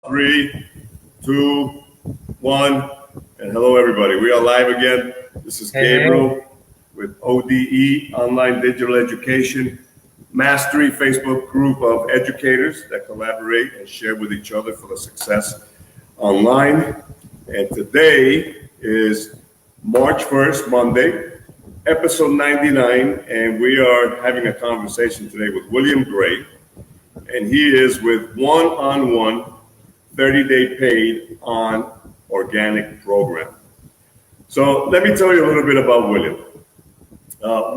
3, 2, 1, and hello everybody. We are live again. This is Gabriel with ODE, Online Digital Education Mastery, Facebook group of educators that collaborate and share with each other for the success online. And today is March 1st, Monday, episode 99, and we are having a conversation today with William Gray, and he is with one-on-one 30-day paid on organic program. So let me tell you a little bit about William.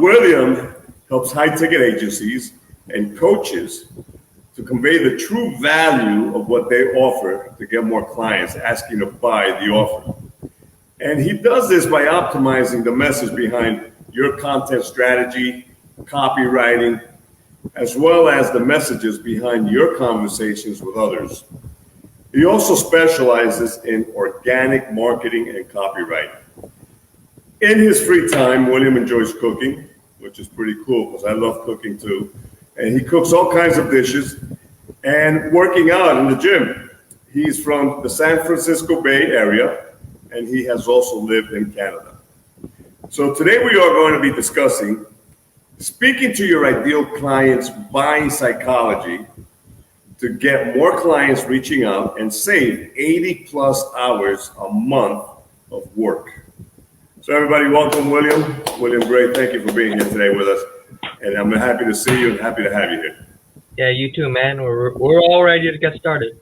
William helps high-ticket agencies and coaches to convey the true value of what they offer to get more clients asking to buy the offer. And he does this by optimizing the message behind your content strategy, copywriting, as well as the messages behind your conversations with others. He also specializes in organic marketing and copywriting. In his free time, William enjoys cooking, which is pretty cool because I love cooking too. And he cooks all kinds of dishes and working out in the gym. He's from the San Francisco Bay Area, and he has also lived in Canada. So today we are going to be discussing speaking to your ideal client's buying psychology to get more clients reaching out and save 80 plus hours a month of work. So everybody, welcome William. William Gray, thank you for being here today with us. And I'm happy to see you and happy to have you here. Yeah, you too, man. We're all ready to get started.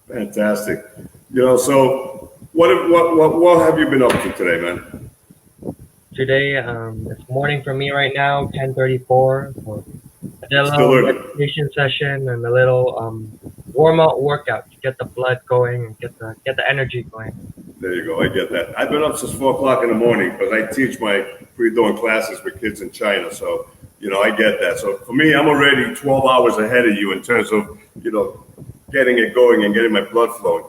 Fantastic. You know, so what have you been up to today, man? Today, it's morning for me right now, 10:34. So I did a little meditation session and a little warm-up workout to get the blood going and get the energy going. There you go. I get that. I've been up since 4 o'clock in the morning because I teach my pre-dawn classes with kids in China. So, you know, I get that. So for me, I'm already 12 hours ahead of you in terms of, you know, getting it going and getting my blood flowing.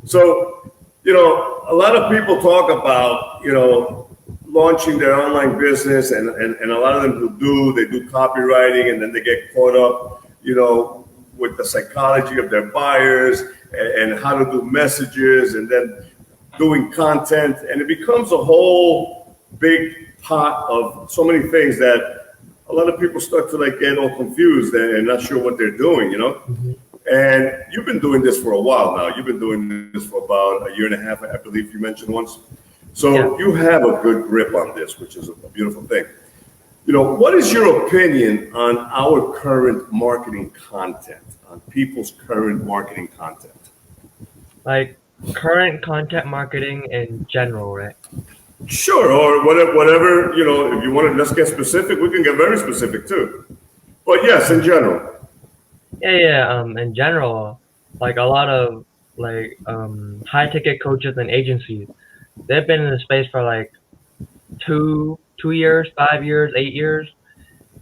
So, you know, a lot of people talk about, you know, launching their online business, and a lot of them who do, they do copywriting, and then they get caught up, you know, with the psychology of their buyers and how to do messages and then doing content. And it becomes a whole big pot of so many things that a lot of people start to like get all confused and not sure what they're doing, you know? Mm-hmm. And you've been doing this for a while now. You've been doing this for about a year and a half, I believe you mentioned once. So yeah. You have a good grip on this, which is a beautiful thing. You know, what is your opinion on our current marketing content, on people's current marketing content? Like current content marketing in general, right? Sure, or whatever, you know, if you want to, let's get specific, we can get very specific too. But yes, in general. Yeah, in general, like a lot of like high ticket coaches and agencies, they've been in the space for like two years, 5 years, 8 years,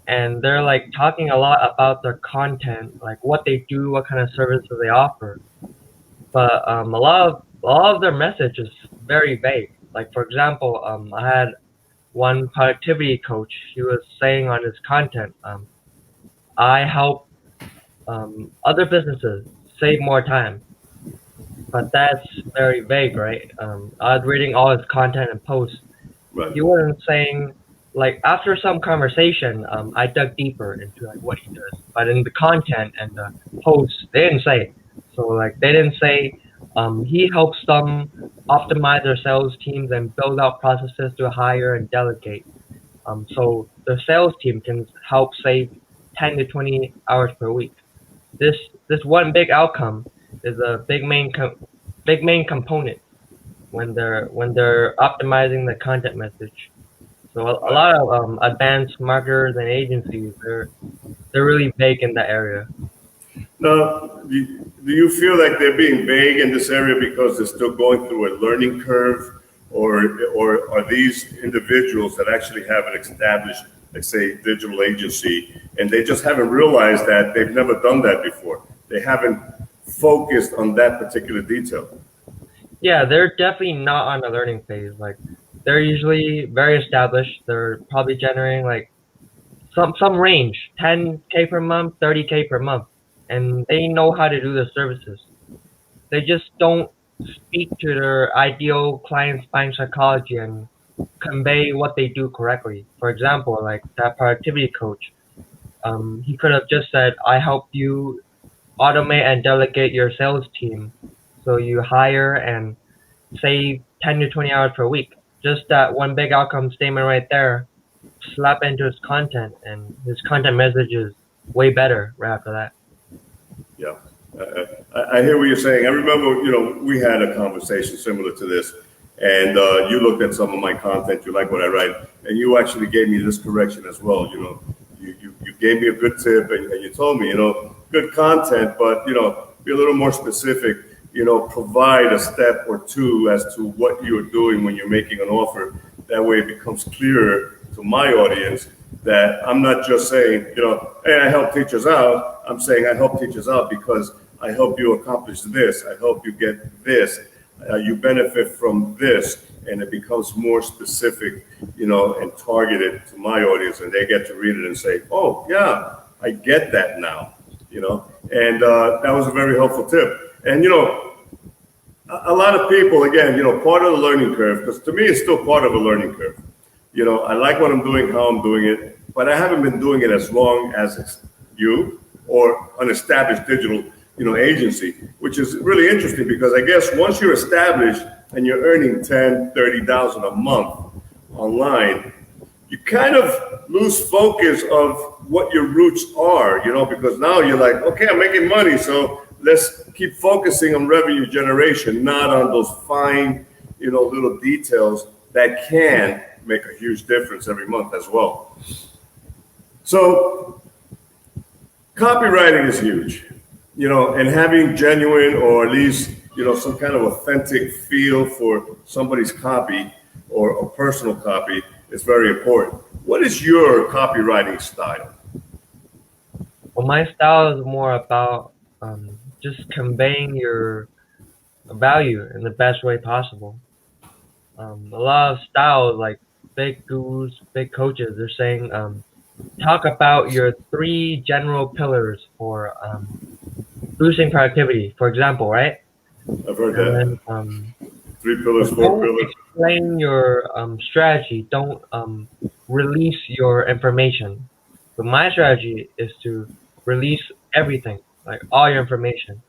and they're like talking a lot about their content, like what they do, what kind of services they offer. But a lot of their message is very vague. Like for example, I had one productivity coach. He was saying on his content, I help other businesses save more time. But that's very vague, right? I was reading all his content and posts. Right. He wasn't saying, like, after some conversation, I dug deeper into like what he does. But in the content and the posts, they didn't say. So like they didn't say he helps them optimize their sales teams and build out processes to hire and delegate. So the sales team can help save 10 to 20 hours per week. This one big outcome is a big main component when they're optimizing the content message. So a lot of advanced marketers and agencies, they're really vague in that area. Now, do you feel like they're being vague in this area because they're still going through a learning curve, or are these individuals that actually have an established, let's say, digital agency, and they just haven't realized that they've never done that before? They haven't focused on that particular detail. Yeah, they're definitely not on a learning phase. Like they're usually very established. They're probably generating like some range, 10K per month, 30K per month, and they know how to do the services. they just don't speak to their ideal client's buying psychology and convey what they do correctly. For example, like that productivity coach, he could have just said, "I help you automate and delegate your sales team, so you hire and save 10 to 20 hours per week." Just that one big outcome statement right there, slap into his content, and his content message is way better right after that. Yeah, I hear what you're saying. I remember, we had a conversation similar to this, and you looked at some of my content. You like what I write, and you actually gave me this correction as well. You gave me a good tip, and you told me, good content, but be a little more specific. Provide a step or two as to what you're doing when you're making an offer. That way, it becomes clearer to my audience that I'm not just saying, hey, I help teachers out. I'm saying I help teachers out because I help you accomplish this. I help you get this. You benefit from this. And it becomes more specific, and targeted to my audience. And they get to read it and say, oh, yeah, I get that now, And that was a very helpful tip. And, a lot of people, again, part of the learning curve, because to me, it's still part of a learning curve. I like what I'm doing, how I'm doing it, but I haven't been doing it as long as you or an established digital, agency, which is really interesting because I guess once you're established and you're earning 10, 30,000 a month online, you kind of lose focus of what your roots are, because now you're like, okay, I'm making money, so let's keep focusing on revenue generation, not on those fine, little details that can make a huge difference every month as well. So copywriting is huge, and having genuine or at least, some kind of authentic feel for somebody's copy or a personal copy is very important. What is your copywriting style? Well, my style is more about just conveying your value in the best way possible. A lot of styles, like big gurus, big coaches, they're saying, talk about your 3 general pillars for boosting productivity, for example, right? I've heard that. And then, 3 pillars, 4 don't pillars. explain your strategy. Don't release your information. But my strategy is to release everything, like all your information.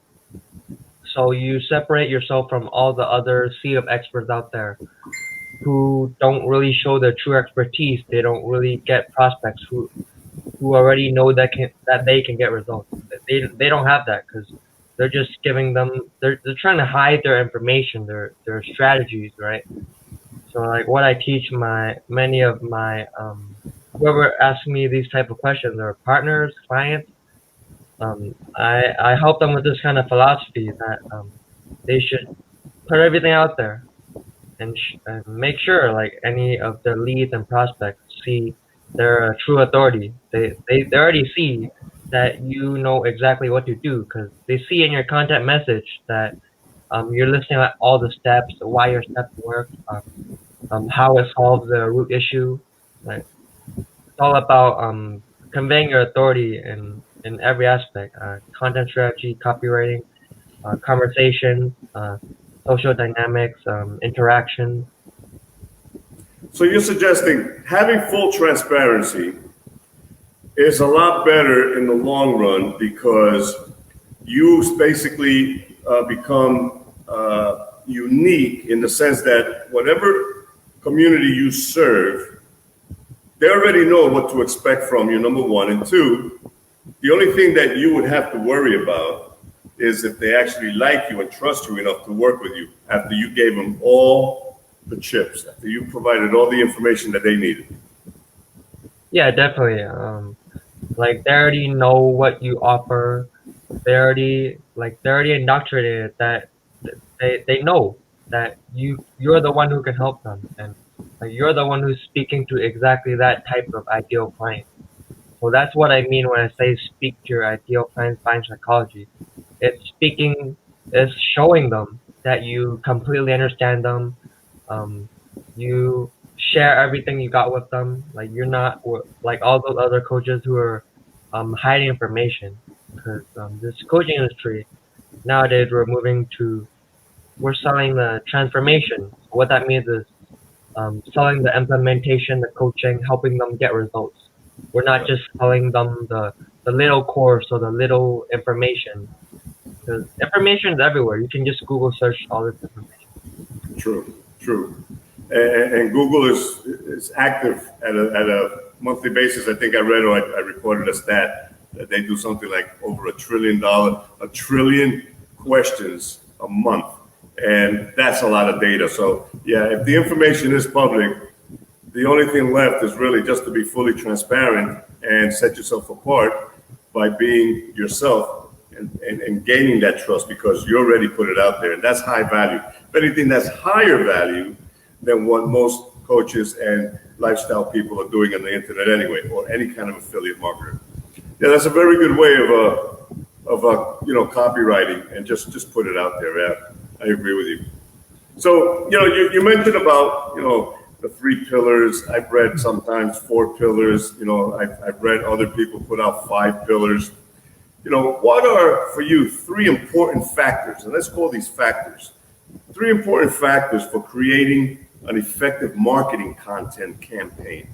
So you separate yourself from all the other sea of experts out there who don't really show their true expertise. They don't really get prospects who already know that they can get results. They don't have that because they're just giving them. They're trying to hide their information, their strategies, right? So like what I teach many of my whoever asks me these type of questions, their partners, clients. I help them with this kind of philosophy that they should put everything out there and make sure like any of their leads and prospects see they're a true authority. They already see that you know exactly what to do because they see in your content message that you're listing out all the steps, why your steps work, how it solves the root issue. Like, it's all about conveying your authority in every aspect: content strategy, copywriting, conversation, social dynamics, interaction. So you're suggesting having full transparency is a lot better in the long run because you basically become unique in the sense that whatever community you serve, they already know what to expect from you, number one. And two, the only thing that you would have to worry about is if they actually like you and trust you enough to work with you after you gave them all the chips, after you provided all the information that they needed. Yeah, definitely. Like they already know what you offer. They already indoctrinated that they know that you're the one who can help them, and like you're the one who's speaking to exactly that type of ideal client. So that's what I mean when I say speak to your ideal client's buying psychology. It's showing them that you completely understand them. You share everything you got with them. Like you're not like all those other coaches who are hiding information. Because this coaching industry, nowadays we're selling the transformation. What that means is selling the implementation, the coaching, helping them get results. We're not just selling them the little course or the little information. Because information is everywhere. You can just Google search all this information. True, true. And Google is active at a monthly basis. I think I read or I reported a stat that they do something like over $1 trillion questions a month. And that's a lot of data. So yeah, if the information is public, the only thing left is really just to be fully transparent and set yourself apart by being yourself and gaining that trust because you already put it out there. And that's high value. If anything, that's higher value than what most coaches and lifestyle people are doing on the internet anyway, or any kind of affiliate marketer. Yeah, that's a very good way of copywriting and just put it out there. Yeah, I agree with you. So, you mentioned about, the 3 pillars. I've read sometimes 4 pillars. I've read other people put out 5 pillars. What are for you 3 important factors, and let's call these factors, 3 important factors for creating an effective marketing content campaign?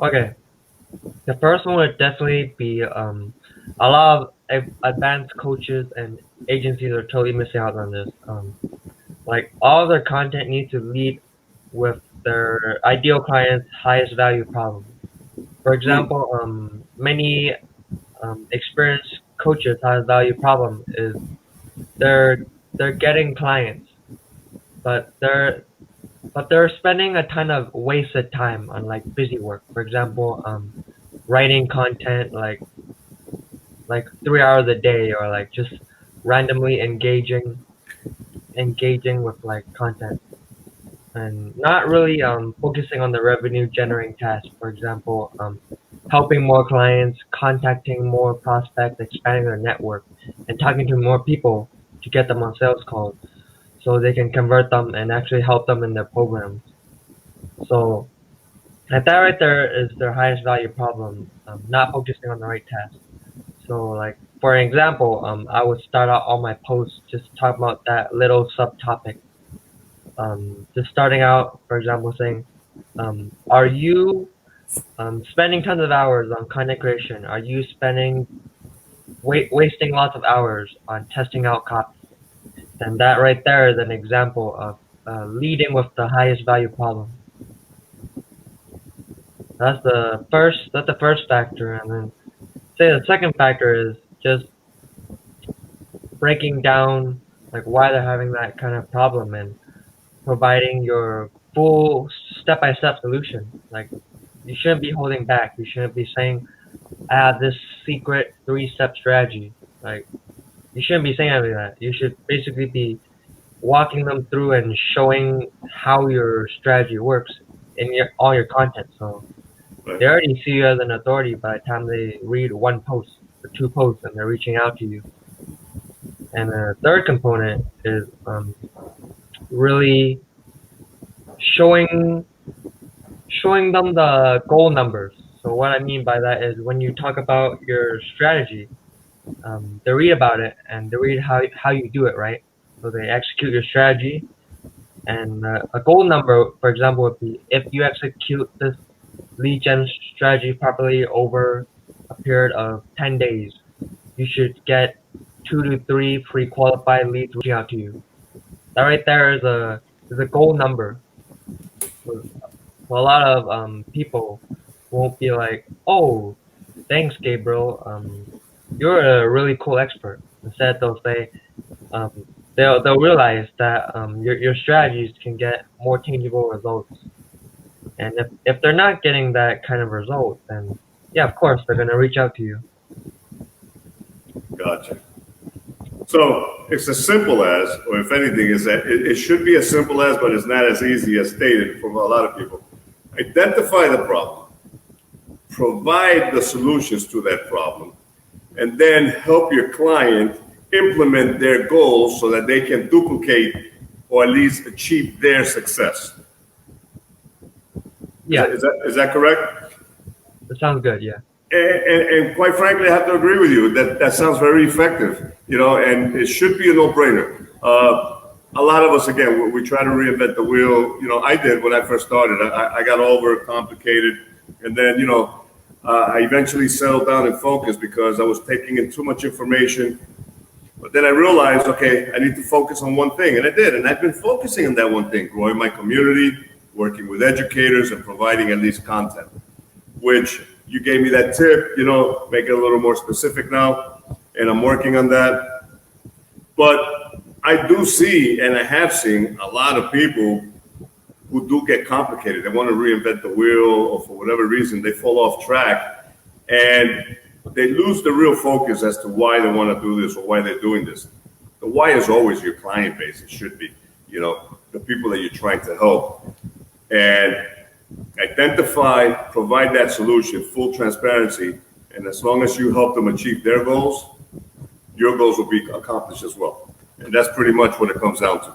Okay. The first one would definitely be a lot of advanced coaches and agencies are totally missing out on this. Like all their content needs to lead with their ideal client's highest value problem. For example, many experienced coaches' highest value problem is they're getting clients, but they're spending a ton of wasted time on like busy work. For example, writing content like 3 hours a day, or like just randomly engaging with like content, and not really focusing on the revenue generating tasks. For example, helping more clients, contacting more prospects, expanding their network, and talking to more people to get them on sales calls so they can convert them and actually help them in their programs. So that right there is their highest value problem, not focusing on the right task. So like for example, I would start out all my posts just talking about that little subtopic. Just starting out, for example, saying, are you spending tons of hours on content creation? Are you wasting lots of hours on testing out copy? Then that right there is an example of leading with the highest value problem. That's the first factor, and then say the second factor is just breaking down like why they're having that kind of problem and providing your full step-by-step solution. Like you shouldn't be holding back. You shouldn't be saying, I have this secret 3-step strategy. Like you shouldn't be saying anything like that. You should basically be walking them through and showing how your strategy works in all your content. So they already see you as an authority by the time they read 1 post or 2 posts and they're reaching out to you. And the third component is really showing them the goal numbers. So what I mean by that is when you talk about your strategy, they read about it and they read how you do it, right? So they execute your strategy, and a goal number, for example, would be if you execute this lead gen strategy properly over a period of 10 days, you should get 2 to 3 pre-qualified leads reaching out to you. That right there is a goal number. So a lot of people won't be like, oh, thanks, Gabriel. You're a really cool expert. Instead, they'll say, they'll realize that your strategies can get more tangible results. And if they're not getting that kind of result, then yeah, of course they're gonna reach out to you. Gotcha. So it's as simple as, or if anything, is that it should be as simple as, but it's not as easy as stated from a lot of people. Identify the problem, provide the solutions to that problem, and then help your client implement their goals so that they can duplicate or at least achieve their success. Yeah. Is that correct? That sounds good, yeah. And quite frankly, I have to agree with you that that sounds very effective, and it should be a no-brainer. A lot of us, again, we try to reinvent the wheel. I did when I first started. I got overcomplicated, and then, I eventually settled down and focused because I was taking in too much information. But then I realized, okay, I need to focus on one thing, and I did. And I've been focusing on that one thing, growing my community, working with educators, and providing at least content, which you gave me that tip, make it a little more specific now, and I'm working on that. But I do see, and I have seen a lot of people who do get complicated. They want to reinvent the wheel, or for whatever reason, they fall off track, and they lose the real focus as to why they want to do this or why they're doing this. The why is always your client base. It should be, the people that you're trying to help. And identify, provide that solution, full transparency, and as long as you help them achieve their goals, your goals will be accomplished as well. And that's pretty much what it comes down to.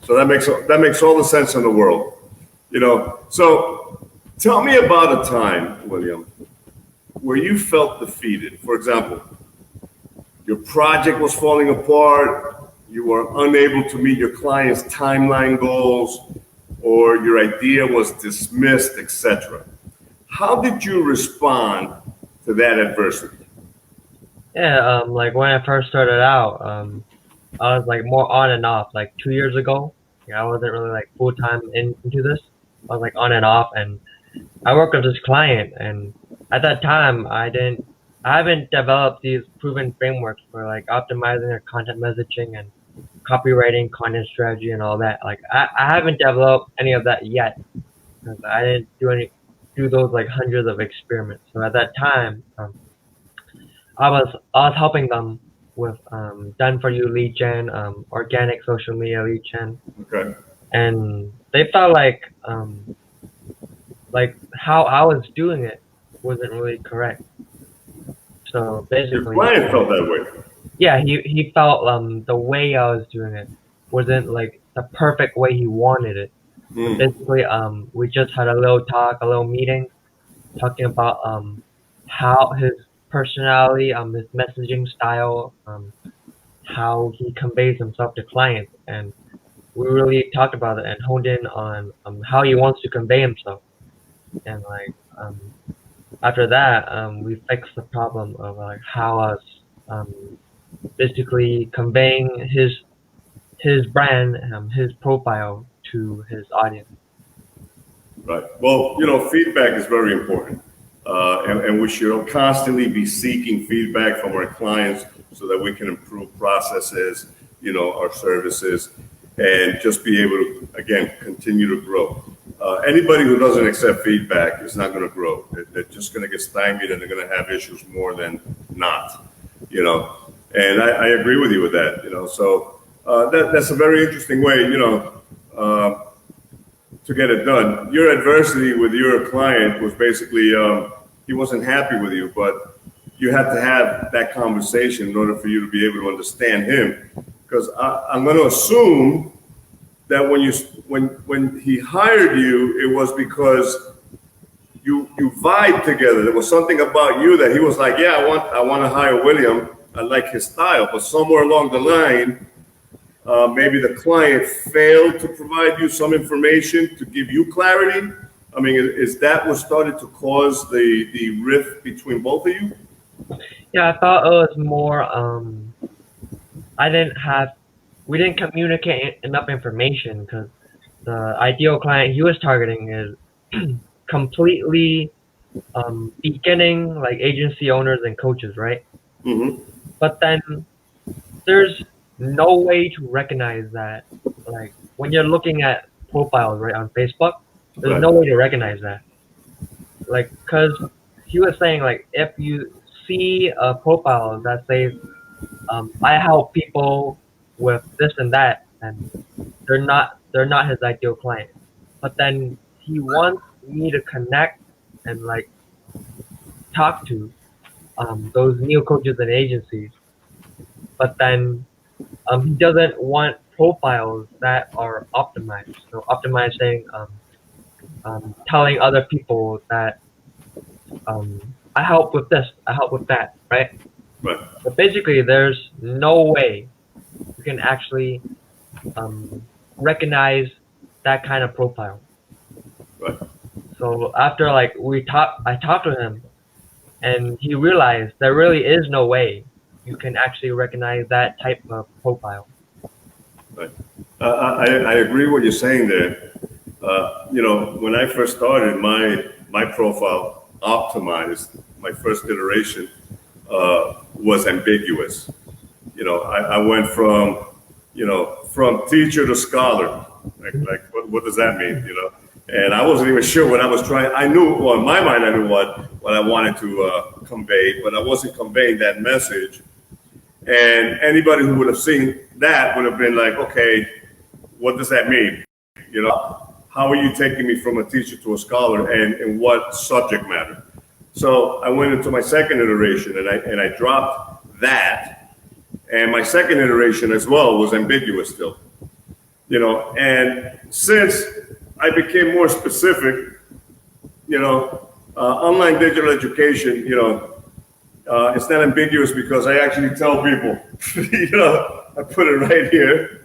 So that makes all the sense in the world. So tell me about a time, William, where you felt defeated. For example, your project was falling apart, you were unable to meet your client's timeline goals, or your idea was dismissed, etc. How did you respond to that adversity? Yeah, like when I first started out, I was like more on and off. Like 2 years ago, I wasn't really like full time into this. I was like on and off, and I worked with this client, and at that time, I haven't developed these proven frameworks for like optimizing their content messaging and copywriting, content strategy, and all that. Like I haven't developed any of that yet because I didn't do those like hundreds of experiments. So at that time, I was helping them with done for you lead gen, organic social media lead gen, Okay. and they felt like how I was doing it wasn't really correct. So Your basically, client felt that way. yeah, he felt the way I was doing it wasn't like the perfect way he wanted it. Mm. Basically, we just had a little talk, a little meeting, talking about how his personality, his messaging style, how he conveys himself to clients, and we really talked about it and honed in on how he wants to convey himself. And like after that, we fixed the problem of like how us basically conveying his brand, his profile to his audience. Right. Well, feedback is very important. And we should constantly be seeking feedback from our clients so that we can improve processes, our services, and just be able to, again, continue to grow. Anybody who doesn't accept feedback is not going to grow. They're just going to get stymied, and they're going to have issues more than not, And I agree with you with that, So that's a very interesting way, to get it done. Your adversity with your client was basically he wasn't happy with you, but you had to have that conversation in order for you to be able to understand him. Because I'm going to assume that when he hired you, it was because you vibe together. There was something about you that he was like, yeah, I want to hire William. I like his style. But somewhere along the line, maybe the client failed to provide you some information to give you clarity. I mean, is that what started to cause the rift between both of you? Yeah, I thought it was more. We didn't communicate enough information because the ideal client he was targeting is completely beginning like agency owners and coaches, right? Mm-hmm. But then there's no way to recognize that. Like when you're looking at profiles, right, on Facebook, there's no way to recognize that. Like, cause he was saying like if you see a profile that says I help people with this and that, and they're not his ideal client. But then he wants me to connect and like talk to those new coaches and agencies. But then he doesn't want profiles that are optimized. So optimized saying telling other people that I help with this, I help with that, right? Right. But basically, there's no way you can actually recognize that kind of profile. Right. So after like I talked to him, and he realized there really is no way you can actually recognize that type of profile. Right. I agree what you're saying there. When I first started, my profile optimized, my first iteration was ambiguous. I went from teacher to scholar. What does that mean? And I wasn't even sure what I was trying. I knew, well, in my mind, I knew what I wanted to convey, but I wasn't conveying that message. And anybody who would have seen that would have been like, okay, what does that mean? How are you taking me from a teacher to a scholar, and in what subject matter? So I went into my second iteration, and I dropped that. And my second iteration as well was ambiguous still. And since I became more specific, online digital education, it's not ambiguous because I actually tell people, I put it right here,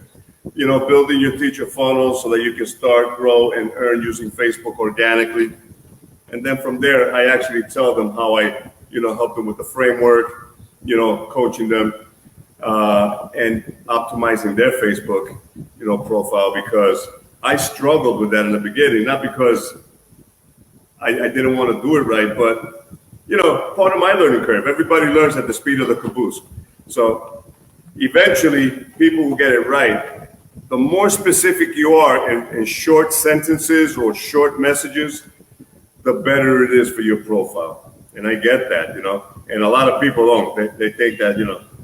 building your teacher funnel so that you can start, grow, and earn using Facebook organically. And then from there, I actually tell them how I, help them with the framework, coaching them, and optimizing their Facebook, profile, because I struggled with that in the beginning, not because I didn't want to do it right, but part of my learning curve. Everybody learns at the speed of the caboose. So eventually, people will get it right. The more specific you are in short sentences or short messages, the better it is for your profile. And I get that, and a lot of people don't. They think that,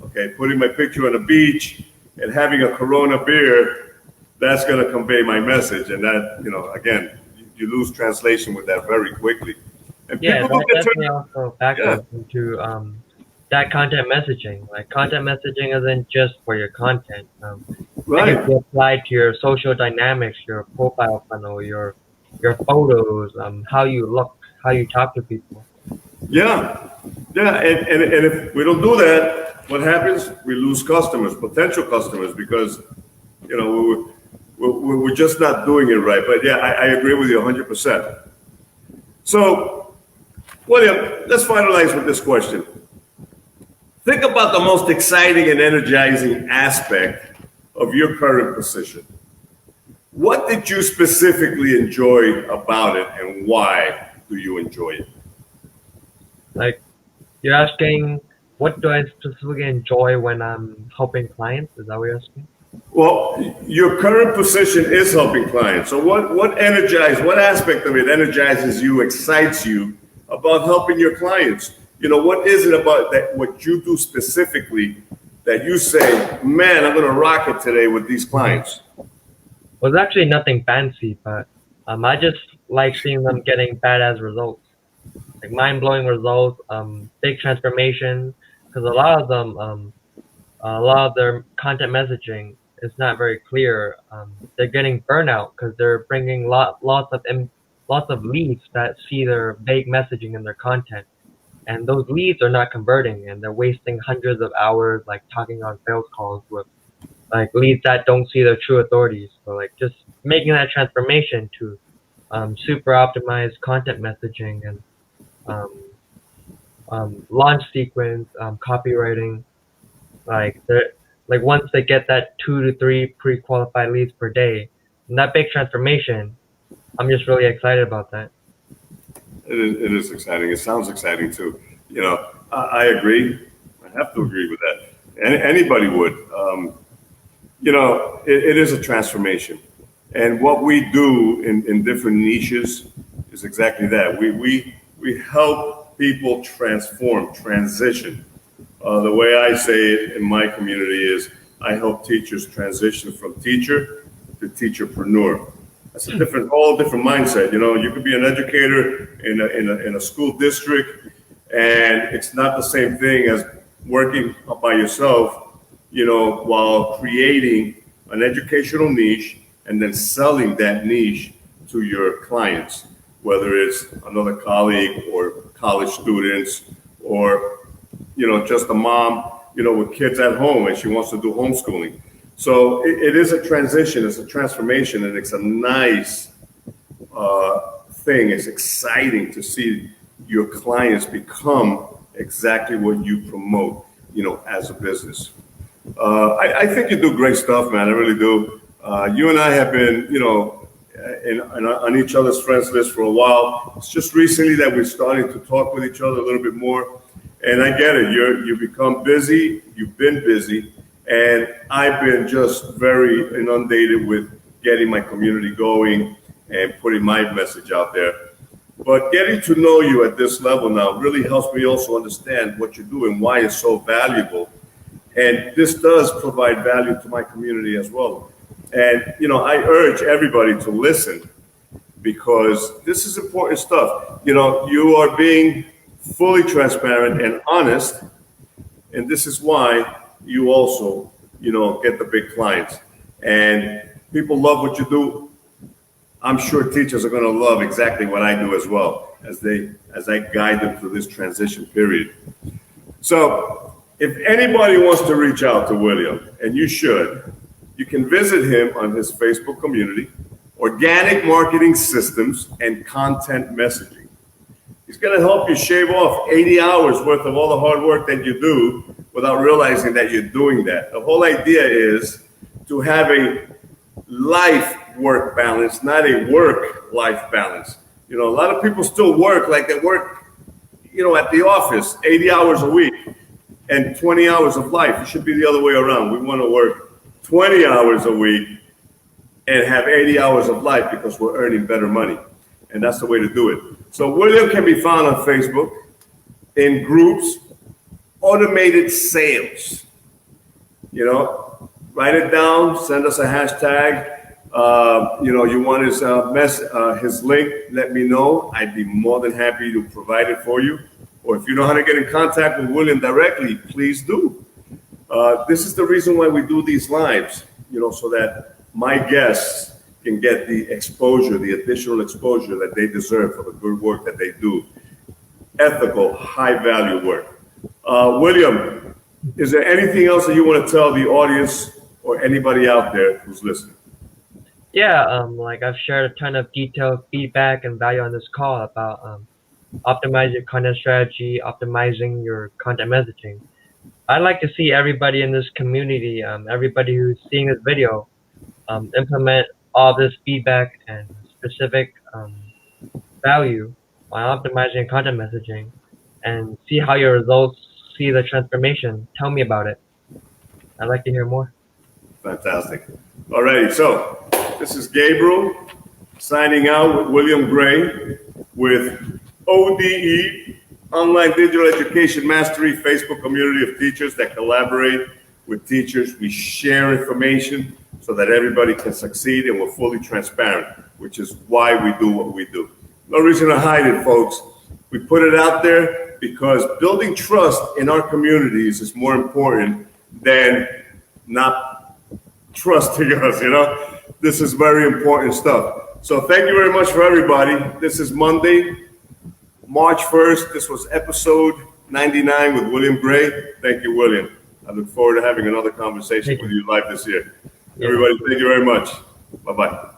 okay, putting my picture on the beach and having a Corona beer, that's going to convey my message. And that, again, you lose translation with that very quickly. And Yeah, people that get definitely turned. also factors into that content messaging. Like content messaging isn't just for your content. It Right. can be applied to your social dynamics, your profile funnel, your photos, how you look, how you talk to people. Yeah. Yeah. And if we don't do that, what happens? We lose customers, potential customers, because, we're just not doing it right. But yeah, I agree with you 100%. So, William, let's finalize with this question. Think about the most exciting and energizing aspect of your current position. What did you specifically enjoy about it, and why do you enjoy it? Like you're asking, what do I specifically enjoy when I'm helping clients? Is that what you're asking? Well, your current position is helping clients. So what aspect of it energizes you, excites you about helping your clients? What is it about that, what you do specifically, that you say, man, I'm going to rock it today with these clients? Well, it's actually nothing fancy, but I just like seeing them getting badass results, like mind-blowing results, big transformation, because a lot of their content messaging is not very clear. They're getting burnout because they're bringing lots of leads that see their vague messaging in their content, and those leads are not converting, and they're wasting hundreds of hours like talking on sales calls with like leads that don't see their true authorities. So like just making that transformation to super optimized content messaging and um, launch sequence, copywriting, like they're like once they get that 2 to 3 pre-qualified leads per day, and that big transformation, I'm just really excited about that. It is exciting. It sounds exciting too. I agree. I have to agree with that. Anybody would. It is a transformation. And what we do in different niches is exactly that. We help people transform, transition. The way I say it in my community is I help teachers transition from teacher to teacherpreneur. That's a whole different mindset. You could be an educator in a school district, and it's not the same thing as working by yourself, while creating an educational niche and then selling that niche to your clients, whether it's another colleague or college students or, just a mom, with kids at home and she wants to do homeschooling. So it is a transition, it's a transformation, and it's a nice thing. It's exciting to see your clients become exactly what you promote, as a business. I think you do great stuff, man. I really do. You and I have been, on each other's friends list for a while. It's just recently that we're starting to talk with each other a little bit more. And I get it. You become busy. You've been busy. And I've been just very inundated with getting my community going and putting my message out there. But getting to know you at this level now really helps me also understand what you do and why it's so valuable. And this does provide value to my community as well. And, I urge everybody to listen because this is important stuff. You are being fully transparent and honest. And this is why you also, get the big clients. And people love what you do. I'm sure teachers are going to love exactly what I do as well as I guide them through this transition period. So if anybody wants to reach out to William, and you should, you can visit him on his Facebook community, Organic Marketing Systems and Content Messaging. He's going to help you shave off 80 hours worth of all the hard work that you do without realizing that you're doing that. The whole idea is to have a life-work balance, not a work-life balance. A lot of people still work like they work, at the office, 80 hours a week and 20 hours of life. It should be the other way around. We want to work 20 hours a week and have 80 hours of life because we're earning better money. And that's the way to do it. So William can be found on Facebook in groups, automated sales. Write it down, send us a hashtag. You want his link, let me know. I'd be more than happy to provide it for you. Or if you know how to get in contact with William directly, please do. This is the reason why we do these lives, so that my guests can get the exposure, the additional exposure that they deserve for the good work that they do. Ethical, high-value work. William, is there anything else that you want to tell the audience or anybody out there who's listening? Yeah, I've shared a ton of detailed feedback and value on this call about optimize your content strategy, optimizing your content messaging. I'd like to see everybody in this community, everybody who's seeing this video, implement all this feedback and specific value on optimizing content messaging and see how your results, see the transformation. Tell me about it. I'd like to hear more. Fantastic. All righty, so this is Gabriel signing out with William Gray with ODE, Online Digital Education Mastery, Facebook community of teachers that collaborate with teachers. We share information so that everybody can succeed, and we're fully transparent, which is why we do what we do. No reason to hide it, folks. We put it out there because building trust in our communities is more important than not trusting us, This is very important stuff. So thank you very much for everybody. This is Monday, March 1st. This was episode 99 with William Gray. Thank you, William. I look forward to having another conversation with you live this year. Everybody, thank you very much. Bye-bye.